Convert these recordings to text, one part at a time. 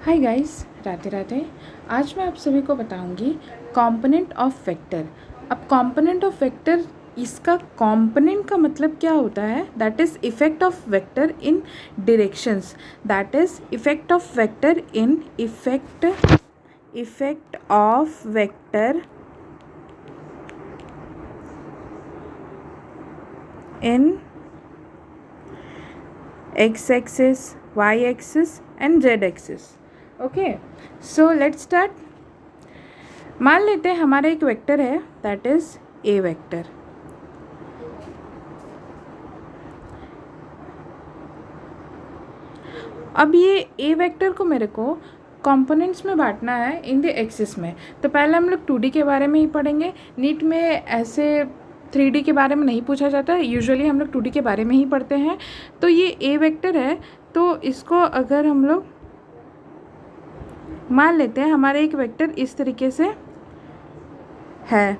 Hi guys, Radhe Radhe. आज मैं आप सभी को बताऊंगी कंपोनेंट ऑफ वेक्टर। अब कंपोनेंट ऑफ वेक्टर, इसका कंपोनेंट का मतलब क्या होता है? That is effect of vector in directions. That is effect of vector in effect of vector in x-axis, y-axis and z-axis. Okay, so let's start. मान लेते हैं हमारा एक वेक्टर है, दैट इज ए वेक्टर। अब ये ए वेक्टर को मेरे को कंपोनेंट्स में बांटना है इन द एक्सिस में। तो पहले हम लोग 2D के बारे में ही पढ़ेंगे। नीट में ऐसे 3D के बारे में नहीं पूछा जाता है, यूजुअली हम लोग 2D के बारे में ही पढ़ते हैं। तो ये ए वेक्टर है, तो इसको अगर हम लोग मान लेते हैं हमारा एक वेक्टर इस तरीके से है,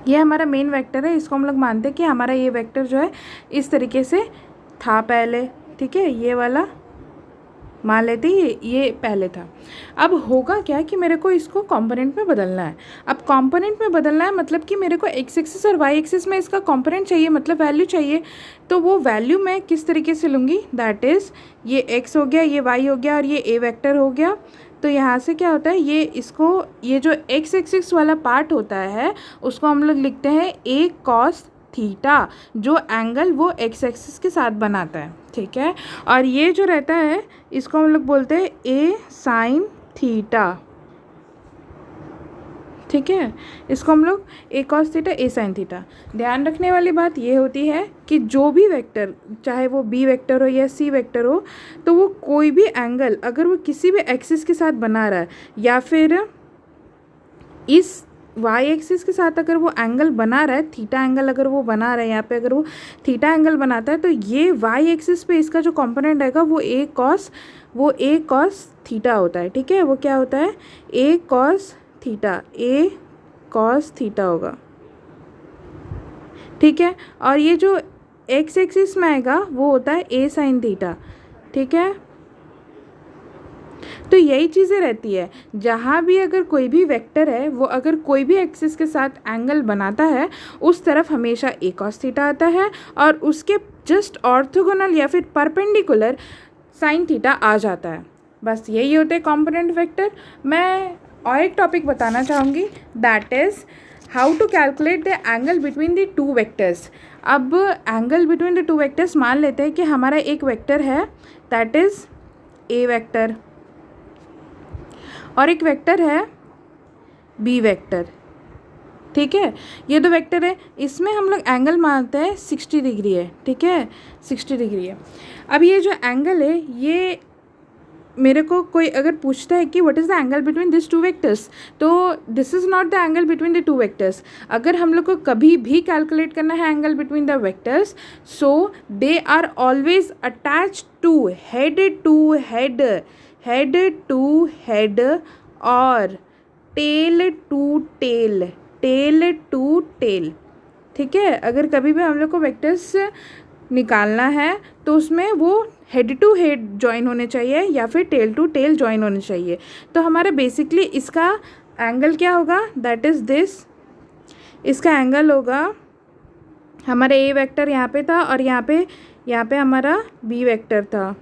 ये हमारा मेन वेक्टर है। इसको हम लोग मानते हैं कि हमारा ये वेक्टर जो है इस तरीके से था पहले, ठीक है। ये वाला मान लेते ये पहले था। अब होगा क्या कि मेरे को इसको कंपोनेंट में बदलना है। अब कंपोनेंट में बदलना है मतलब कि मेरे को एक्स एक्सिस और वाई एक्सिस में इसका कंपोनेंट चाहिए, मतलब वैल्यू चाहिए। तो वो वैल्यू मैं किस तरीके से लूँगी? दैट इज़ ये एक्स हो गया, ये वाई हो गया और ये ए वेक्टर हो गया। तो यहाँ से क्या होता है, ये जो एक्स एक्सिस वाला पार्ट होता है उसको हम लोग लिखते हैं ए कॉस थीटा, जो एंगल वो एक्स एक्सिस के साथ बनाता है, ठीक है। और ये जो रहता है इसको हम लोग बोलते हैं ए साइन थीटा, ठीक है। इसको हम लोग ए कॉस थीटा, ए साइन थीटा। ध्यान रखने वाली बात ये होती है कि जो भी वेक्टर, चाहे वो बी वेक्टर हो या सी वेक्टर हो, तो वो कोई भी एंगल अगर वो किसी भी एक्सिस के साथ बना रहा है या फिर इस वाई एक्सिस के साथ अगर वो एंगल बना रहा है, थीटा एंगल अगर वो बना रहा है, यहाँ पे अगर वो थीटा एंगल बनाता है, तो ये वाई एक्सिस पे इसका जो कंपोनेंट आएगा वो ए कॉस थीटा होता है, ठीक है। वो क्या होता है? ए कॉस थीटा होगा, ठीक है। और ये जो एक्स एक्सिस में आएगा वो होता है ए साइन थीटा, ठीक है। तो यही चीज़ें रहती है, जहाँ भी अगर कोई भी वेक्टर है वो अगर कोई भी एक्सिस के साथ एंगल बनाता है उस तरफ हमेशा ए कॉस थीटा आता है और उसके जस्ट ऑर्थोगोनल या फिर परपेंडिकुलर साइन थीटा आ जाता है। बस यही होते हैं कंपोनेंट वेक्टर। मैं और एक टॉपिक बताना चाहूँगी, that is how to calculate the angle between the two vectors. अब angle between the two vectors, मान लेते हैं कि हमारा एक वेक्टर है दैट इज़ ए वेक्टर और एक वेक्टर है बी वेक्टर, ठीक है। ये दो वेक्टर है, इसमें हम लोग एंगल मानते हैं 60 डिग्री है, ठीक है, 60 डिग्री है। अब ये जो एंगल है, ये मेरे को कोई अगर पूछता है कि what is the angle between this two vectors, तो this is not the angle between the two vectors. अगर हम लोग को कभी भी कैलकुलेट करना है angle between the vectors, so they are always attach to head to head or tail to tail, ठीक है। अगर कभी भी हम लोग को वेक्टर्स निकालना है तो उसमें वो हेड टू हेड जॉइन होने चाहिए या फिर टेल टू टेल जॉइन होने चाहिए। तो हमारा बेसिकली इसका एंगल क्या होगा? That is this. इसका एंगल होगा, हमारा ए वेक्टर यहाँ पे था और यहाँ पे हमारा बी वेक्टर था,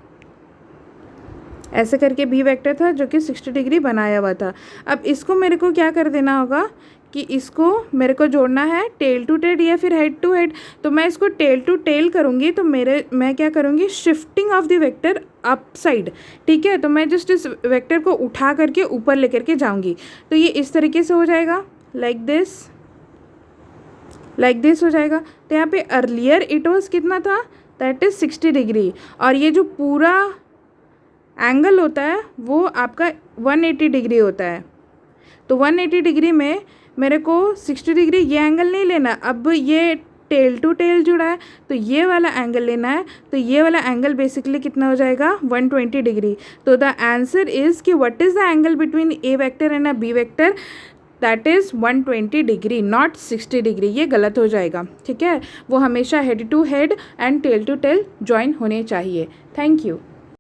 ऐसे करके बी वेक्टर था जो कि 60 डिग्री बनाया हुआ था। अब इसको मेरे को क्या कर देना होगा कि इसको मेरे को जोड़ना है टेल टू टेल या फिर हेड टू हेड। तो मैं इसको टेल टू टेल करूँगी तो मैं क्या करूँगी? Shifting of the vector up side, ठीक है। तो मैं जस्ट इस वेक्टर को उठा करके ऊपर लेकर के जाऊँगी, तो ये इस तरीके से हो जाएगा, लाइक दिस हो जाएगा। तो यहाँ पे अर्लियर इट वॉज कितना था? दैट इज़ 60 डिग्री और ये जो पूरा एंगल होता है वो आपका 180 डिग्री होता है। तो 180 डिग्री में मेरे को 60 डिग्री ये एंगल नहीं लेना। अब ये टेल टू टेल जुड़ा है तो ये वाला एंगल लेना है, तो ये वाला एंगल बेसिकली कितना हो जाएगा? 120 डिग्री। तो द आंसर इज़ कि what is the angle between A vector and a B vector? That is 120 degree, not 60 degree. ये गलत हो जाएगा, ठीक है। वो हमेशा head to head and tail to tail join होने चाहिए। Thank you.